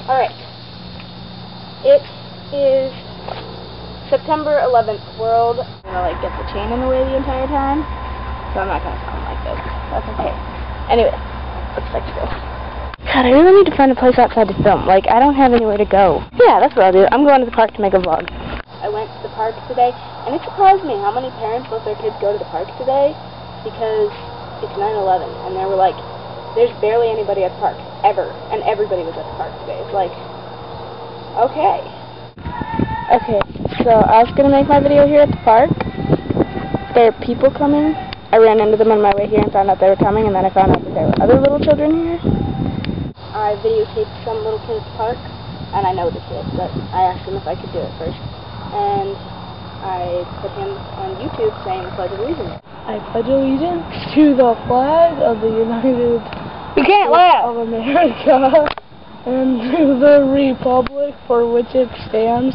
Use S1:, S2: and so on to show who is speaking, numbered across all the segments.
S1: Alright. It is September 11th, world. I'm gonna get the chain in the way the entire time, so I'm not gonna sound like this. That's okay. Anyway, let's go. God, I really need to find a place outside to film. I don't have anywhere to go. Yeah, that's what I'll do. I'm going to the park to make a vlog. I went to the park today, and it surprised me how many parents let their kids go to the park today, because it's 9/11, and they were like, there's barely anybody at the park, ever, and everybody was at the park today. It's like, okay. Okay, so I was going to make my video here at the park. There are people coming. I ran into them on my way here and found out they were coming, and then I found out that there were other little children here. I videotaped some little kid at the park, and I know the kid, but I asked him if I could do it first. And I put him on YouTube saying the Pledge of Allegiance.
S2: I pledge allegiance to the flag of the United States of America and to the republic for which it stands,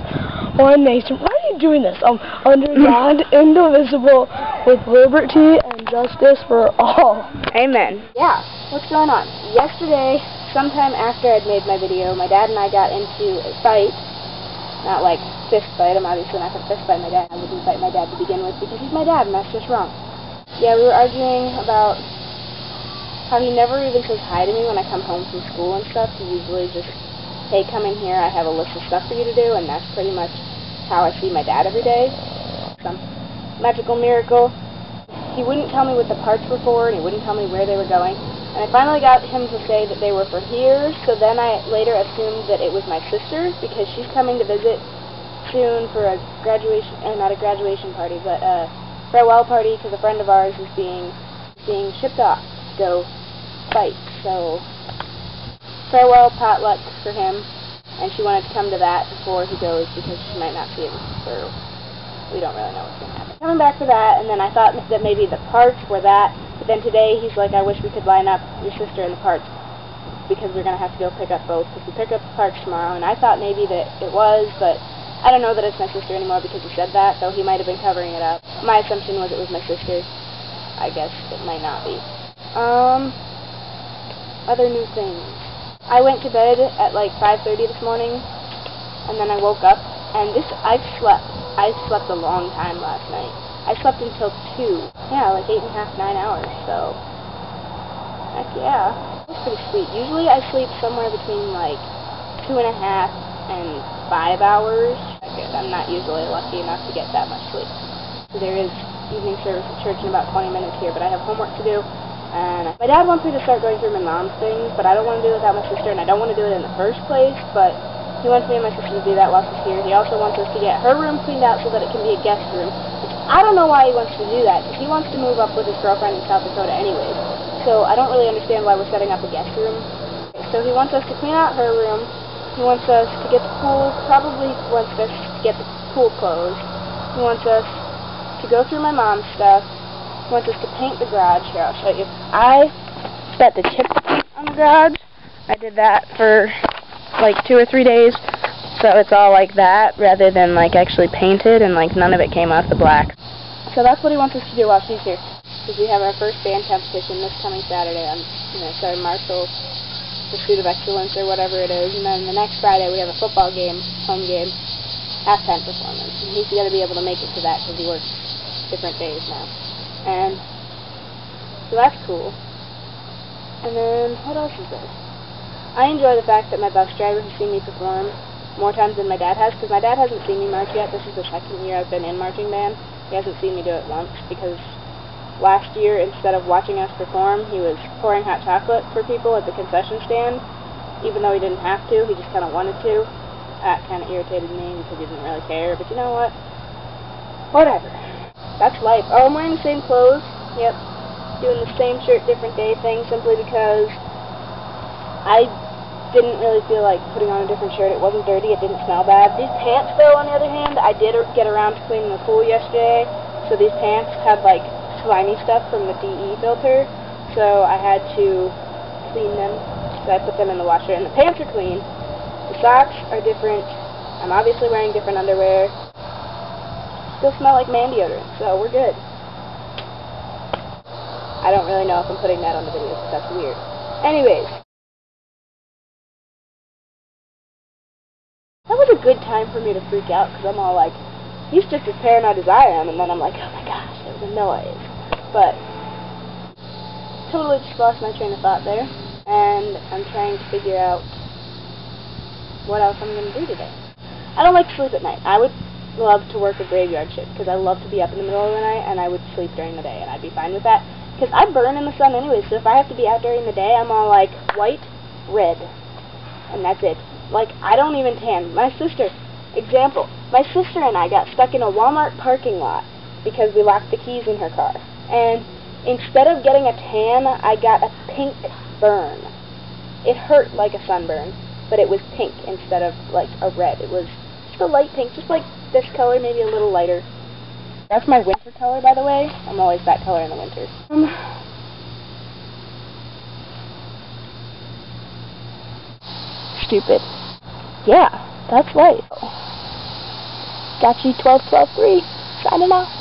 S2: one nation. Why are you doing this? Under God, indivisible, with liberty and justice for all.
S1: Amen. Yeah, what's going on? Yesterday, sometime after I'd made my video, my dad and I got into a fight. Not like fist fight. I'm obviously not going to fist fight my dad. I wouldn't fight my dad to begin with because he's my dad and that's just wrong. Yeah, we were arguing about how he never even says hi to me when I come home from school and stuff. He usually just, hey, come in here, I have a list of stuff for you to do, and that's pretty much how I see my dad every day. Some magical miracle. He wouldn't tell me what the parts were for, and he wouldn't tell me where they were going. And I finally got him to say that they were for here, so then I later assumed that it was my sister, because she's coming to visit soon for a graduation, not a graduation party, but a farewell party, because a friend of ours is being shipped off to go fight. So, farewell potluck for him, and she wanted to come to that before he goes, because she might not see him for, we don't really know what's going to happen. Coming back to that, and then I thought that maybe the parts were that, but then today he's like, I wish we could line up your sister and the parts, because we're going to have to go pick up both, because we pick up the parts tomorrow, and I thought maybe that it was, but I don't know that it's my sister anymore because he said that, though he might have been covering it up. My assumption was it was my sister. I guess it might not be. Other new things. I went to bed at like 5:30 this morning, and then I woke up, and I slept a long time last night. I slept until 2. Yeah, like 8.5, 9 hours, so heck yeah. That's pretty sweet. Usually I sleep somewhere between like 2.5 and 5 hours. I'm not usually lucky enough to get that much sleep. So there is evening service at church in about 20 minutes here, but I have homework to do. And my dad wants me to start going through my mom's things, but I don't want to do it without my sister, and I don't want to do it in the first place, but he wants me and my sister to do that while she's here. He also wants us to get her room cleaned out so that it can be a guest room. I don't know why he wants to do that, because he wants to move up with his girlfriend in South Dakota anyways. So I don't really understand why we're setting up a guest room. So he wants us to clean out her room. He wants us to get the pool, probably wants us to get the pool closed. He wants us to go through my mom's stuff. He wants us to paint the garage. Here, I'll show you. I spent the chip paint on the garage. I did that for like 2 or 3 days. So it's all like that, rather than like actually painted, and like none of it came off the black. So that's what he wants us to do while she's here. Because we have our first band competition this coming Saturday on, Sarah Marshall Pursuit of Excellence or whatever it is, and then the next Friday we have a football game, home game, halftime performance, and he's got to be able to make it to that because he works different days now. And so that's cool. And then what else is there? I enjoy the fact that my bus driver has seen me perform more times than my dad has, because my dad hasn't seen me march yet. This is the second year I've been in marching band. He hasn't seen me do it once, because last year, instead of watching us perform, he was pouring hot chocolate for people at the concession stand, even though he didn't have to. He just kind of wanted to. That kind of irritated me because he didn't really care, but you know what? Whatever. That's life. Oh, I'm wearing the same clothes. Yep. Doing the same shirt, different day thing, simply because I didn't really feel like putting on a different shirt. It wasn't dirty. It didn't smell bad. These pants, though, on the other hand, I did get around to cleaning the pool yesterday, so these pants had, like, slimy stuff from the DE filter, so I had to clean them, so I put them in the washer, and the pants are clean, the socks are different, I'm obviously wearing different underwear, still smell like man deodorant, so we're good. I don't really know if I'm putting that on the video, because that's weird. Anyways, was a good time for me to freak out, because I'm all like, he's just as paranoid as I am, and then I'm like, oh my gosh, there was a noise. But totally just lost my train of thought there, and I'm trying to figure out what else I'm going to do today. I don't like to sleep at night. I would love to work a graveyard shift, because I love to be up in the middle of the night, and I would sleep during the day, and I'd be fine with that, because I burn in the sun anyway, so if I have to be out during the day, I'm all like, white, red, and that's it. Like, I don't even tan. My sister, example, my sister and I got stuck in a Walmart parking lot because we locked the keys in her car, and instead of getting a tan, I got a pink burn. It hurt like a sunburn, but it was pink instead of, like, a red. It was just a light pink, just like this color, maybe a little lighter. That's my winter color, by the way. I'm always that color in the winter. Stupid. Yeah, that's right. Got you 12-12-3. Signing off.